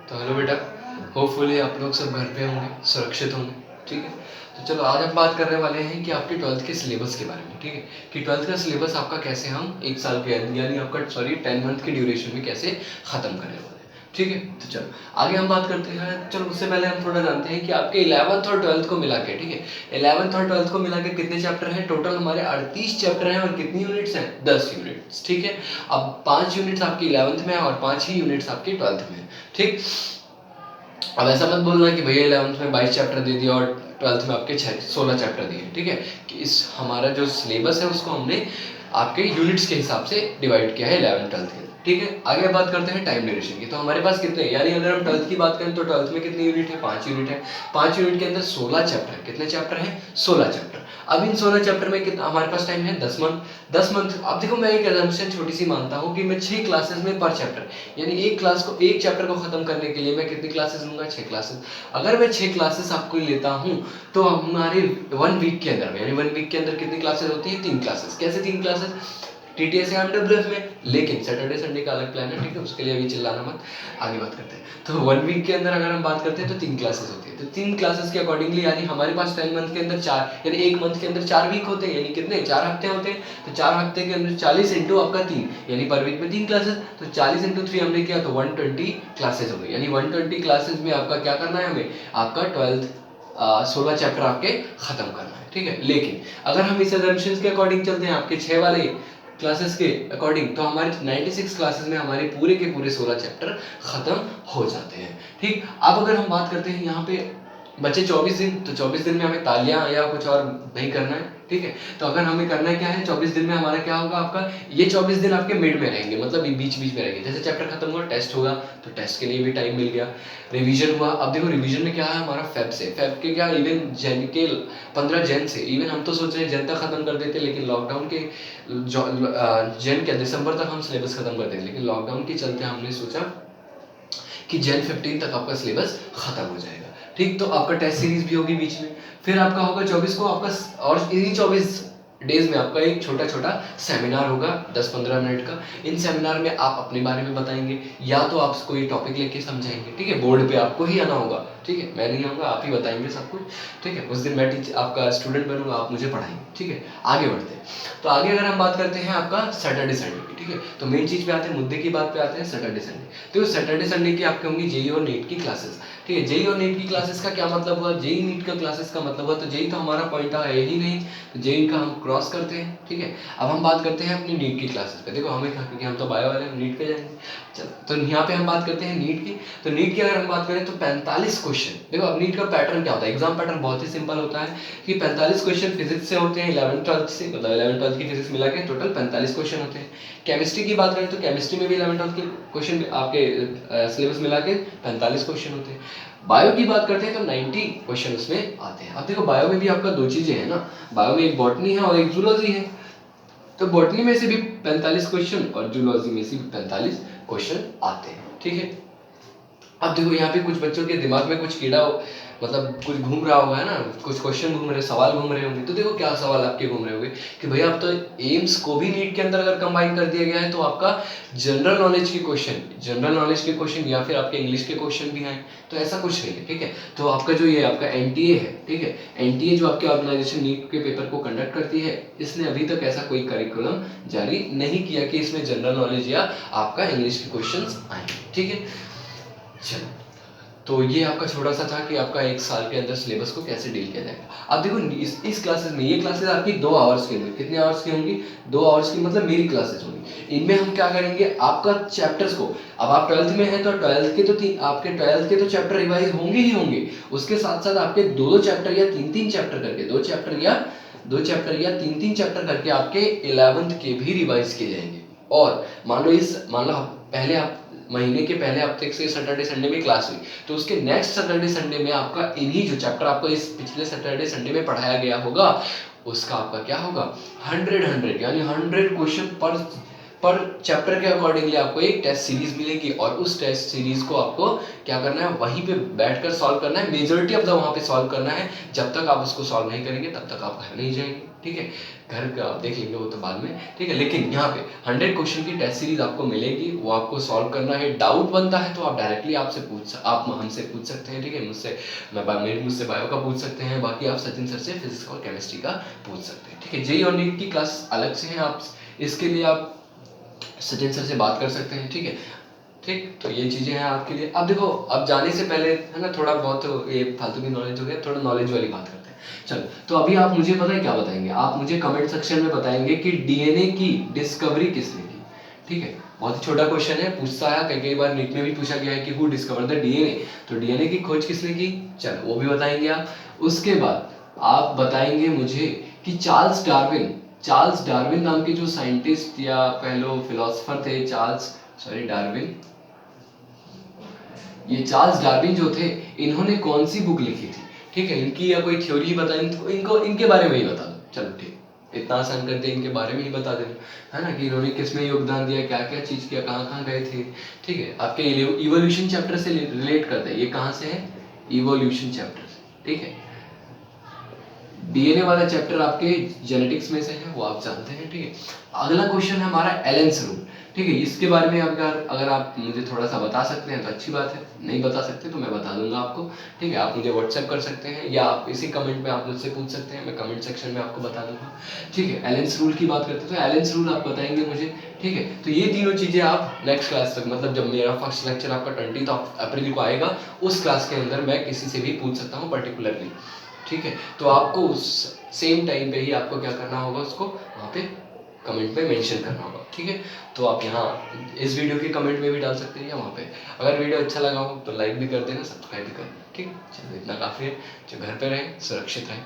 तो हेलो बेटा, होपफुली आप लोग सब घर पे होंगे, सुरक्षित होंगे। ठीक है, तो चलो आज हम बात करने वाले हैं कि आपके 12th के सिलेबस के बारे में। ठीक है, कि 12th का सिलेबस आपका कैसे हम एक साल के यानी आपका 10 मंथ के ड्यूरेशन में कैसे ख़त्म करने वाले हैं। ठीक है, तो चलो आगे हम बात करते हैं। चलो उससे पहले हम थोड़ा जानते हैं कि आपके 11th और 12th को मिला के, ठीक है, 11th और 12th को मिला के कितने चैप्टर हैं टोटल? हमारे 38 चैप्टर हैं। और कितनी यूनिट्स हैं? 10 यूनिट्स। ठीक है, अब 5 यूनिट्स आपकी 11th में है और 5 ही यूनिट्स आपकी 12th में है। ठीक, अब ऐसा मत बोलना कि भैया 11th में 22 चैप्टर दे दिया और 12th में आपके 16 चैप्टर दिए। ठीक है, कि इस हमारा जो सिलेबस है उसको हमने आपके यूनिट्स के हिसाब से डिवाइड किया है 11th 12th के। ठीक है, आगे बात करते हैं टाइम ड्यूरेशन की। तो हमारे पास कितने, यानी अगर हम 12th की बात करें तो 12th में कितनी यूनिट है? 5 यूनिट है। 5 यूनिट के अंदर 16 चैप्टर। कितने चैप्टर हैं? 16 चैप्टर। अब इन 16 चैप्टर में कितना हमारे पास टाइम है? 10 मंथ। 10 मंथ। अब देखो मैं एक एग्जाम्पल छोटी सी मानता हूँ कि मैं 6 क्लासेस में पर चैप्टर, यानी एक क्लास को, एक चैप्टर को खत्म करने के लिए मैं कितनी क्लासेस लूंगा? 6 क्लासेस। अगर मैं 6 क्लासेस आपको लेता हूँ तो हमारे 1 वीक के अंदर, यानी 1 वीक के अंदर कितनी क्लासेस होती है? 3 क्लासेस। कैसे 3 क्लासेस? टीटीएस या एमडब्ल्यूएफ में, लेकिन सैटरडे संडे का अलग प्लान है। ठीक है, उसके लिए अभी चिल्लाना मत, आगे बात करते हैं। तो 1 वीक के अंदर अगर हम बात करते हैं तो 3 क्लासेस होती है। तो 3 क्लासेस के अकॉर्डिंगली, यानी हमारे पास 10 मंथ के अंदर 4, यानी एक मंथ के अंदर 4 वीक होते हैं, यानी कितने? 4 हफ्ते होते हैं। तो 4 हफ्ते के अंदर 40 इंटू आपका 3, यानी पर वीक में 3 क्लासेस। तो 40 इंटू 3 हमने किया तो 120 क्लासेस हो गई। यानी 120 क्लासेस में आपका क्या करना है? हमें आपका 16 चैप्टर आपके खत्म करना है। ठीक है, लेकिन अगर हम इस assumptions के अकॉर्डिंग चलते हैं, आपके 6 वाले क्लासेस के अकॉर्डिंग, तो हमारे 96 क्लासेस में हमारे पूरे के पूरे 16 चैप्टर खत्म हो जाते हैं। ठीक, अब अगर हम बात करते हैं यहाँ पे बचे 24 दिन, तो 24 दिन में हमें तालियां या कुछ और नहीं करना है। ठीक है, तो अगर हमें करना क्या है 24 दिन में, हमारा क्या होगा? आपका ये 24 दिन आपके मिड में रहेंगे, मतलब बीच बीच में रहेंगे। जैसे चैप्टर खत्म हुआ, टेस्ट होगा, तो टेस्ट के लिए भी टाइम मिल गया। रिवीजन हुआ, अब देखो रिवीजन में क्या है हमारा? फेब से, फेब के क्या, इवन जैन के 15 जैन से, इवन हम तो सोच रहे हैं जैन तक खत्म कर देते, लेकिन लॉकडाउन के जैन के दिसंबर तक हम सिलेबस खत्म कर देंगे, लेकिन लॉकडाउन के चलते हमने सोचा कि जैन 15 तक आपका सिलेबस खत्म हो जाएगा। ठीक, तो आपका टेस्ट सीरीज भी होगी बीच में, फिर आपका होगा 24 को आपका, और इन्हीं 24 डेज में आपका एक छोटा छोटा सेमिनार होगा 10-15 मिनट का। इन सेमिनार में आप अपने बारे में बताएंगे, या तो आप कोई टॉपिक लेके समझाएंगे। ठीक है, बोर्ड पे आपको ही आना होगा। ठीक है, मैं नहीं आऊँगा, आप ही बताएंगे सब कुछ। ठीक है, उस दिन मैं आपका स्टूडेंट बनूंगा, आप मुझे पढ़ाएंगे। ठीक है, आगे बढ़ते हैं। तो आगे अगर हम बात करते हैं आपका सैटरडे संडे की। ठीक है, तो मेन चीज़ पे आते हैं, मुद्दे की बात पे आते हैं, सैटरडे संडे। तो सैटरडे संडे की आपके होंगी जेई और नीट की क्लासेस। ठीक है, जेई और नीट की क्लासेस का क्या मतलब हुआ? जेई नीट का क्लासेस का मतलब हुआ, तो जेई तो हमारा पॉइंट है ही नहीं, तो जेई का हम क्रॉस करते हैं। ठीक है, अब हम बात करते हैं अपनी नीट की क्लासेस पे। देखो हमें, क्योंकि हम तो बायो वाले, हम नीट पे जाएंगे। चलो, तो यहाँ पे हम बात करते हैं नीट की। तो नीट की अगर हम बात करें तो 45 क्वेश्चन। देखो अब नीट का पैटर्न क्या होता है? एग्जाम पैटर्न बहुत ही सिंपल होता है कि 45 क्वेश्चन फिजिक्स से होते हैं, 11th-12th से, मतलब 11th-12th की फिजिक्स मिला के टोटल 45 क्वेश्चन होते हैं। केमिस्ट्री की बात करें तो केमिस्ट्री में भी 11th-12th के क्वेश्चन आपके सिलेबस मिला के 45 क्वेश्चन होते हैं। बायो की बात करते हैं तो 90 क्वेश्चन उसमें आते हैं। अब देखो बायो में भी आपका दो चीजें हैं ना, बायो में एक बॉटनी है और एक जूलॉजी है। तो बॉटनी में से भी 45 क्वेश्चन और जूलॉजी में से भी 45 क्वेश्चन आते हैं। ठीक है, अब देखो यहाँ पे कुछ बच्चों के दिमाग में कुछ कीड़ा मतलब कुछ घूम रहा होगा, है ना, कुछ क्वेश्चन घूम रहे, सवाल घूम रहे होंगे। तो देखो क्या सवाल आपके घूम रहे होंगे कि भैया अब तो एम्स को भी नीट के अंदर अगर कंबाइन कर दिया गया है तो आपका जनरल नॉलेज के क्वेश्चन या फिर आपके इंग्लिश के क्वेश्चन भी आए, तो ऐसा कुछ नहीं है। ठीक है, तो आपका जो ये आपका एनटीए है, ठीक है, एनटीए जो आपके ऑर्गेनाइजेशन नीट के पेपर को कंडक्ट करती है, इसने अभी तक ऐसा कोई करिकुलम जारी नहीं किया कि इसमें जनरल नॉलेज या आपका इंग्लिश के क्वेश्चन आए। ठीक है, चलो, तो ये आपका छोटा सा था कि आपका एक साल के अंदर सिलेबस को कैसे डील किया जाएगा। अब देखो इस क्लासेस में, ये क्लासेस आपकी 2 आवर्स की होंगी। कितने आवर्स की होंगी? 2 आवर्स की, मतलब मेरी क्लासेस होंगी। इनमें हम क्या करेंगे, आपका चैप्टर्स को, अब आप 12th में हैं तो 12th के तो आपके 12th के तो चैप्टर रिवाइज होंगे ही होंगे, उसके साथ साथ आपके 2-2 चैप्टर या 3-3 चैप्टर करके, 2 चैप्टर या 3-3 चैप्टर करके आपके 11th के भी रिवाइज किए जाएंगे। और मान लो पहले आप महीने के पहले हफ्ते से सैटरडे संडे में क्लास हुई, तो उसके नेक्स्ट सैटरडे संडे में आपका इन्हीं जो चैप्टर आपको इस पिछले सैटरडे संडे में पढ़ाया गया होगा, उसका आपका क्या होगा? 100 यानी 100 क्वेश्चन पर चैप्टर के अकॉर्डिंगली आपको एक टेस्ट सीरीज मिलेगी, और उस टेस्ट सीरीज को आपको क्या करना है? वहीं पे बैठकर सॉल्व करना है। मेजॉरिटी ऑफ द वहां पे सॉल्व करना है। जब तक आप उसको सॉल्व नहीं करेंगे तब तक आप घर नहीं जाएंगे। ठीक है, घर का आप देख लेंगे वो तो बाद में, ठीक है। लेकिन यहाँ पे 100 क्वेश्चन की टेस्ट सीरीज आपको मिलेगी, वो आपको सॉल्व करना है। डाउट बनता है तो आप डायरेक्टली आप हमसे पूछ सकते हैं, ठीक है। मुझसे बायो का पूछ सकते हैं, बाकी आप सचिन सर से फिजिक्स और केमिस्ट्री का पूछ सकते हैं, ठीक है। जेईई और नीट की क्लास अलग से हैं, आप इसके लिए आप सचिन सर से बात कर सकते हैं, ठीक है। ठीक, तो ये चीज़ें हैं आपके लिए। अब देखो, अब जाने से पहले है ना, थोड़ा बहुत ये फालतू की नॉलेज हो गया, थोड़ा नॉलेज वाली बात करते हैं। चलो, तो अभी आप मुझे पता है क्या बताएंगे, आप मुझे कमेंट सेक्शन में बताएंगे कि डीएनए की डिस्कवरी किसने की, ठीक है। बहुत ही छोटा क्वेश्चन है, पूछता है कई बार नीट में भी पूछा गया है कि हु डिस्कवर द डीएनए, तो डीएनए की खोज किसने की, चलो वो भी बताएंगे आप। उसके बाद आप बताएंगे मुझे कि चार्ल्स डार्विन नाम के जो साइंटिस्ट या कह लो फिलोसफर थे, ये चार्ल्स डार्विन जो थे, इन्होंने कौन सी बुक लिखी थी, ठीक है। इनकी या कोई थ्योरी ही बताएं तो इनको इनके बारे में ही बता दो, चलो ठीक, इतना आसान कर दिया, इनके बारे में ही बता देना, है ना, कि इन्होंने किस में योगदान दिया, क्या क्या चीज़ किया, कहाँ कहाँ गए थे, ठीक है। आपके इवोल्यूशन चैप्टर से रिलेट करते हैं, ये कहाँ से है, इवोल्यूशन चैप्टर से, ठीक है। डीएनए वाला चैप्टर आपके जेनेटिक्स में से है, वो आप जानते हैं, ठीक है। अगला क्वेश्चन है हमारा एलेंस रूल, ठीक है। इसके बारे में अगर आप मुझे थोड़ा सा बता सकते हैं तो अच्छी बात है, नहीं बता सकते तो मैं बता दूंगा आपको, ठीक है। आप मुझे व्हाट्सएप कर सकते हैं या आप इसी कमेंट में आप मुझसे पूछ सकते हैं, मैं कमेंट सेक्शन में आपको बता दूंगा, ठीक है। एलेंस रूल की बात करते हैं, तो एलेंस रूल आप बताएंगे मुझे, ठीक है। तो ये तीनों चीज़ें आप नेक्स्ट क्लास तक, मतलब जब मेरा फर्स्ट लेक्चर आपका 20 अप्रैल को आएगा, उस क्लास के अंदर मैं किसी से भी पूछ सकता हूँ पर्टिकुलरली, ठीक है। तो आपको उस सेम टाइम पे ही आपको क्या करना होगा, उसको वहाँ पे कमेंट में मेंशन करना होगा, ठीक है। तो आप यहाँ इस वीडियो के कमेंट में भी डाल सकते हैं या वहाँ पे। अगर वीडियो अच्छा लगा हो तो लाइक भी कर देना, सब्सक्राइब भी कर देना, ठीक है। चलो, इतना काफ़ी है। जो घर पे रहें, सुरक्षित रहें।